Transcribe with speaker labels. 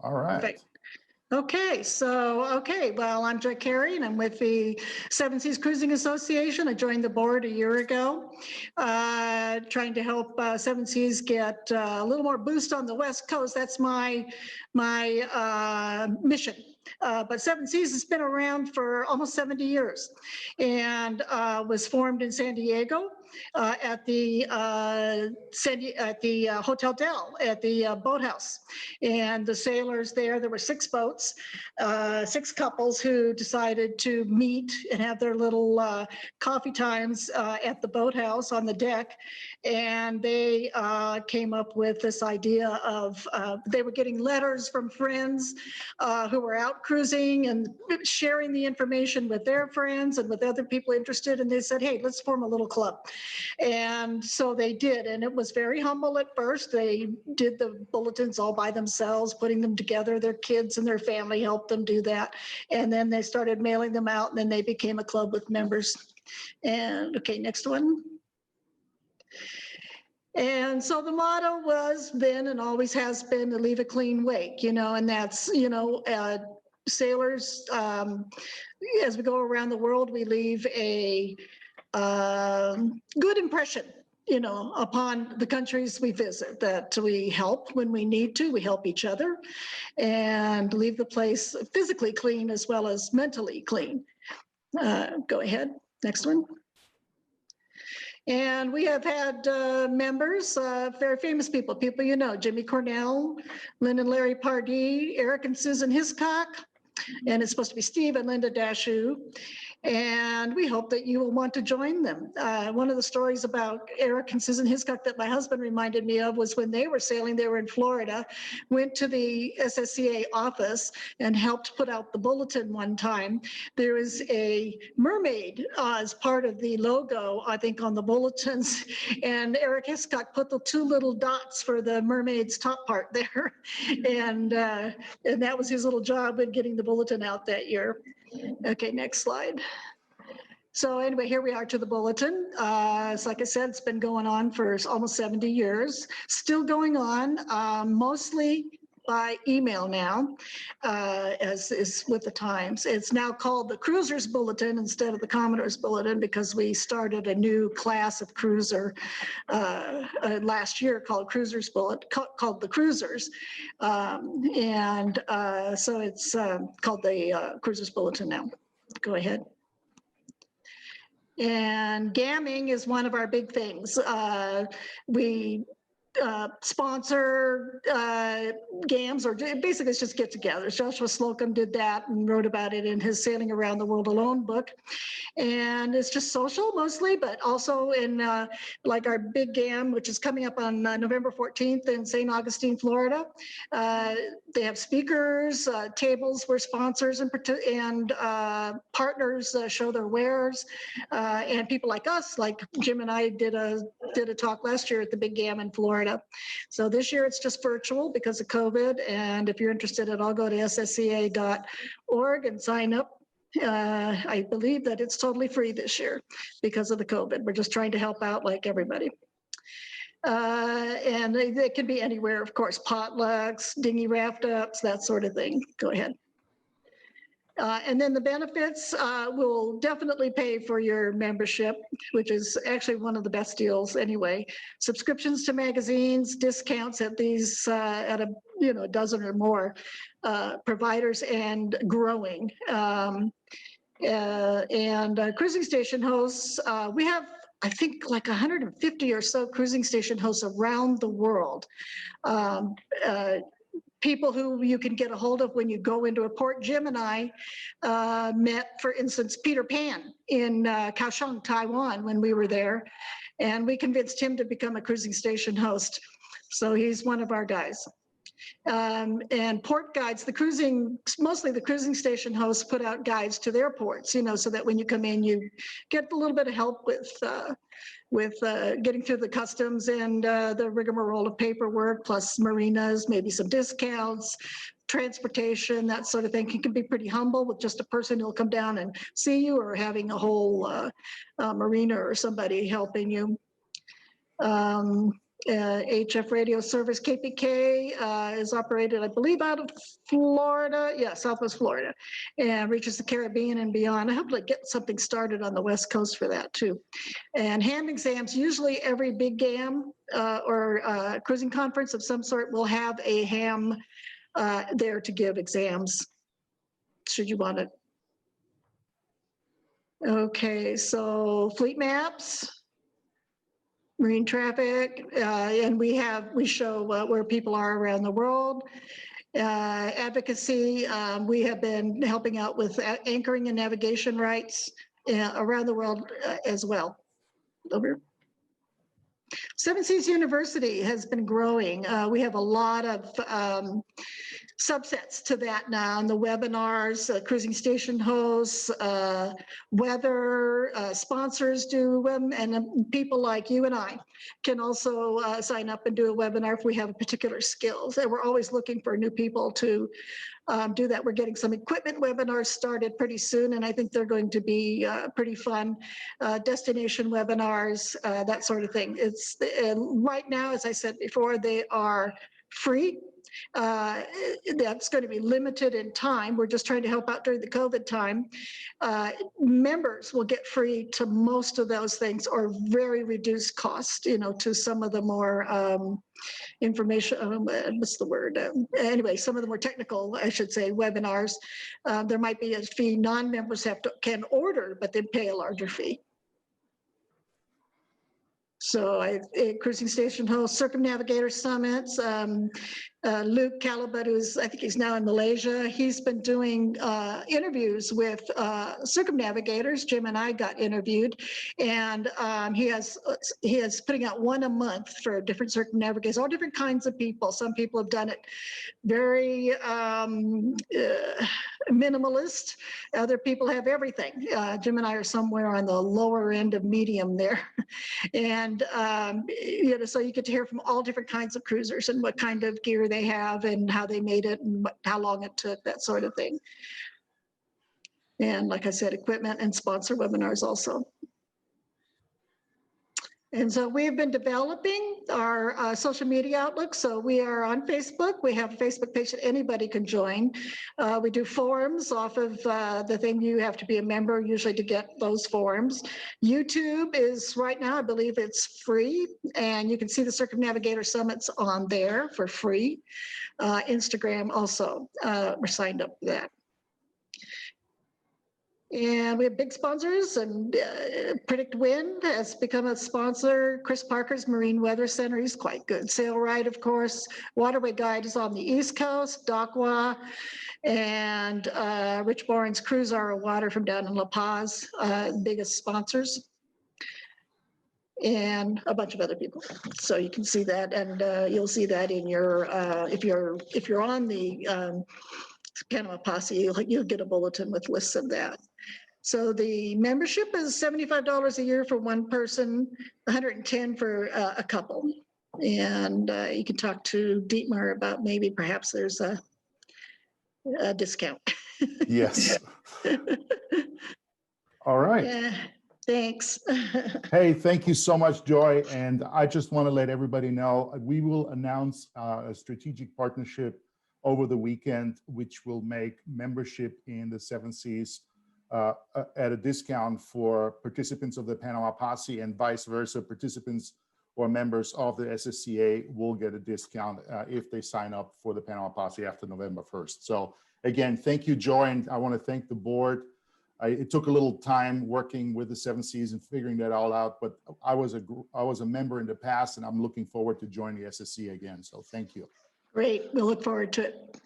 Speaker 1: All right.
Speaker 2: Perfect. Okay, well, I'm Jack Carey, and I'm with the Seven Seas Cruising Association. I joined the board a year ago, trying to help Seven Seas get a little more boost on the West Coast. That's my mission. But Seven Seas has been around for almost 70 years and was formed in San Diego at the Hotel Del at the boathouse. And the sailors there were 6 boats, 6 couples who decided to meet and have their little coffee times at the boathouse on the deck. And they came up with this idea of they were getting letters from friends who were out cruising and sharing the information with their friends and with other people interested. And they said, hey, let's form a little club. And so they did. And it was very humble at first. They did the bulletins all by themselves, putting them together. Their kids and their family helped them do that. And then they started mailing them out, and then they became a club with members. And okay, next one. And so the motto was then and always has been to leave a clean wake, and that's, sailors, as we go around the world, we leave a good impression, upon the countries we visit, that we help when we need to, we help each other, and leave the place physically clean as well as mentally clean. Go ahead, next one. And we have had members, very famous people you know, Jimmy Cornell, Lynn and Larry Pardee, Eric and Susan Hiscock, and it's supposed to be Steve and Linda Dashu. And we hope that you will want to join them. One of the stories about Eric and Susan Hiscock that my husband reminded me of was when they were sailing, they were in Florida, went to the SSCA office and helped put out the bulletin one time. There is a mermaid as part of the logo, I think, on the bulletins. And Eric Hiscock put the 2 little dots for the mermaid's top part there. And that was his little job in getting the bulletin out that year. Okay, next slide. So anyway, here we are to the bulletin. So like I said, it's been going on for almost 70 years, still going on, mostly by email now, as is with the times. It's now called the Cruisers Bulletin instead of the Commodore's Bulletin because we started a new class of cruiser last year called Cruisers Bulletin, called the Cruisers. So it's called the Cruisers Bulletin now. Go ahead. And gamming is one of our big things. We sponsor GAMs, or basically it's just get-togethers. Joshua Slocum did that and wrote about it in his Sailing Around the World Alone book. And it's just social mostly, but also in like our big GAM, which is coming up on November 14th in St. Augustine, Florida. They have speakers, tables where sponsors and partners show their wares, and people like us, like Jim and I did a talk last year at the big GAM in Florida. So this year it's just virtual because of COVID. And if you're interested at all, go to ssca.org and sign up. I believe that it's totally free this year because of the COVID. We're just trying to help out like everybody. And they can be anywhere, of course, potlucks, dinghy raft ups, that sort of thing. Go ahead. And then the benefits will definitely pay for your membership, which is actually one of the best deals anyway. Subscriptions to magazines, discounts at these at a dozen or more providers, and growing. Cruising station hosts, we have, I think, like 150 or so cruising station hosts around the world. People who you can get a hold of when you go into a port. Jim and I met, for instance, Peter Pan in Kaohsiung, Taiwan, when we were there, and we convinced him to become a cruising station host. So he's one of our guys. And port guides, mostly the cruising station hosts put out guides to their ports, so that when you come in, you get a little bit of help with getting through the customs and the rigmarole of paperwork, plus marinas, maybe some discounts, transportation, that sort of thing. It can be pretty humble with just a person who'll come down and see you, or having a whole marina or somebody helping you. HF radio service KPK is operated, I believe, out of Florida. Yeah, Southwest Florida, and reaches the Caribbean and beyond. I hope to get something started on the West Coast for that too. And ham exams, usually every big GAM or cruising conference of some sort will have a ham there to give exams, should you want it. Okay, so fleet maps, marine traffic, and we show where people are around the world. Advocacy, we have been helping out with anchoring and navigation rights around the world as well. Over. Seven Seas University has been growing. We have a lot of subsets to that now, and the webinars, cruising station hosts, weather, sponsors do them, and people like you and I can also sign up and do a webinar if we have a particular skills. And we're always looking for new people to do that. We're getting some equipment webinars started pretty soon, and I think they're going to be pretty fun. Destination webinars, that sort of thing. It's right now, as I said before, they are free. That's going to be limited in time. We're just trying to help out during the COVID time. Members will get free to most of those things, or very reduced cost, to some of the more information, what's the word? Anyway, some of the more technical, I should say, webinars. There might be a fee non-members can order, but they pay a larger fee. So cruising station host, circumnavigator summits. Luke Calabut, I think he's now in Malaysia. He's been doing interviews with circumnavigators. Jim and I got interviewed, and he is putting out one a month for different circumnavigators, all different kinds of people. Some people have done it very minimalist. Other people have everything. Jim and I are somewhere on the lower end of medium there. And, so you get to hear from all different kinds of cruisers and what kind of gear they have and how they made it and how long it took, that sort of thing. And like I said, equipment and sponsor webinars also. And so we've been developing our social media outlook. So we are on Facebook. We have a Facebook page that anybody can join. We do forums off of the thing. You have to be a member usually to get those forums. YouTube is right now, I believe it's free, and you can see the Circumnavigator Summits on there for free. Instagram also, we're signed up for that. And we have big sponsors, and Predict Wind has become a sponsor. Chris Parker's Marine Weather Center, he's quite good. Sail Ride, of course. Waterway Guide is on the East Coast, Docwa, and Rich Boren's Cruise Our Water from down in La Paz, biggest sponsors. And a bunch of other people. So you can see that, and you'll see that in your, if you're on the Panama Posse, you'll get a bulletin with lists of that. So the membership is $75 a year for one person, $110 for a couple. And you can talk to Dietmar about maybe perhaps there's a discount.
Speaker 1: Yes. All right.
Speaker 2: Yeah, thanks.
Speaker 1: Hey, thank you so much, Joy. And I just want to let everybody know we will announce a strategic partnership over the weekend, which will make membership in the Seven Seas at a discount for participants of the Panama Posse, and vice versa. Participants or members of the SSCA will get a discount if they sign up for the Panama Posse after November 1st. So again, thank you, Joy, and I want to thank the board. It took a little time working with the Seven Seas and figuring that all out, but I was a member in the past, and I'm looking forward to joining the SSCA again. So thank you.
Speaker 2: Great, we'll look forward to it.